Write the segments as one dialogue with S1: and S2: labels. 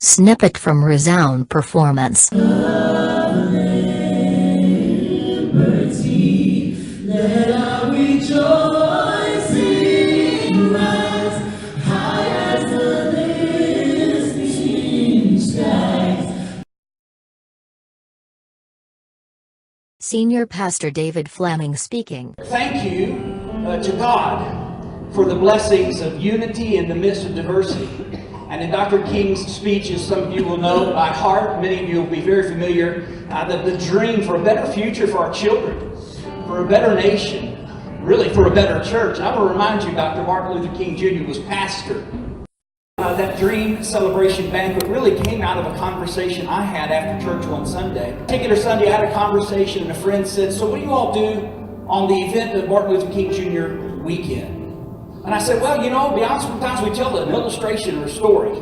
S1: Snippet from Resound performance. Senior Pastor David Fleming speaking.
S2: Thank you to God for the blessings of unity in the midst of diversity. And in Dr. King's speech, as some of you will know by heart, many of you will be very familiar, the dream for a better future for our children, for a better nation, really for a better church. And I will remind you, Dr. Martin Luther King Jr. was pastor. That dream celebration banquet really came out of a conversation I had after church one Sunday. Particular Sunday, I had a conversation and a friend said, "So what do you all do on the event of Martin Luther King Jr. weekend?" And I said, "Well, you know, to be honest, sometimes we tell an illustration or a story."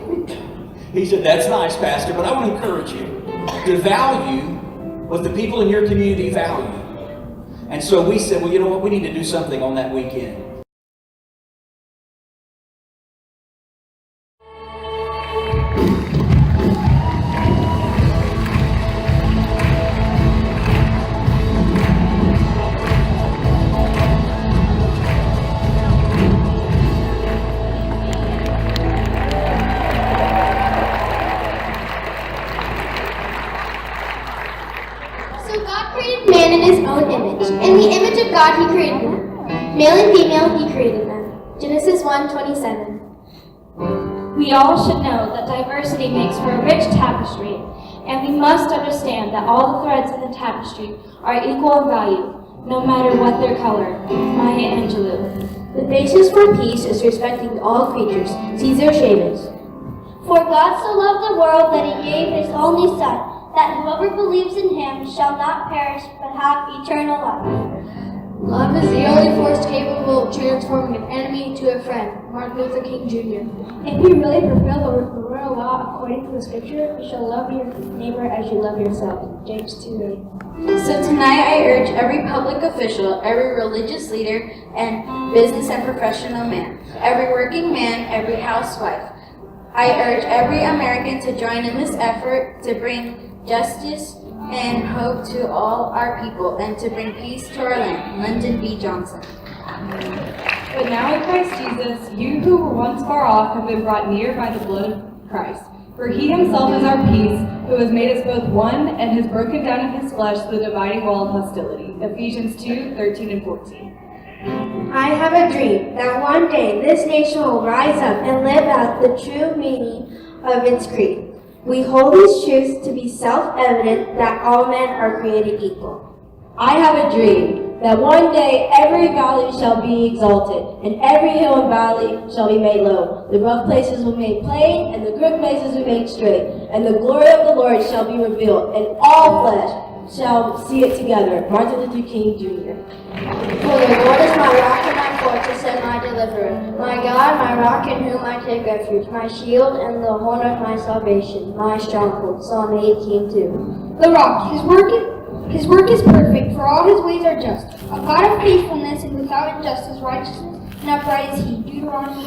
S2: He said, "That's nice, Pastor, but I want to encourage you to value what the people in your community value." And so we said, "Well, you know what, we need to do something on that weekend."
S3: Man in his own image. In the image of God he created them. Male and female he created them. Genesis 1:27.
S4: We all should know that diversity makes for a rich tapestry, and we must understand that all the threads in the tapestry are equal in value, no matter what their color. Maya Angelou.
S5: The basis for peace is respecting all creatures. Cesar Chavez.
S3: For God so loved the world that he gave his only Son, that whoever believes in him shall not perish but have eternal life.
S5: Love is the only force capable of transforming an enemy to a friend. Martin Luther King Jr.
S3: If we really fulfill the royal law according to the scripture, you shall love your neighbor as you love yourself. James 2:8.
S5: So tonight I urge every public official, every religious leader, and business and professional man, every working man, every housewife. I urge every American to join in this effort to bring justice and hope to all our people, and to bring peace to our land. Lyndon B. Johnson.
S6: But now in Christ Jesus, you who were once far off have been brought near by the blood of Christ. For he himself is our peace, who has made us both one, and has broken down in his flesh the dividing wall of hostility. Ephesians 2:13 and 14.
S3: I have a dream that one day this nation will rise up and live out the true meaning of its creed. We hold these truths to be self-evident that all men are created equal.
S5: I have a dream that one day every valley shall be exalted, and every hill and valley shall be made low. The rough places will be made plain, and the crooked places will be made straight. And the glory of the Lord shall be revealed, and all flesh shall see it together. Martin Luther King Jr.
S3: For the Lord is my rock and my fortress and my deliverer, my God, my rock in whom I take refuge, my shield and the horn of my salvation, my stronghold. Psalm 18:2.
S7: The rock, his work is perfect, for all his ways are just. A God of faithfulness and without injustice, righteousness and upright is he. Deuteronomy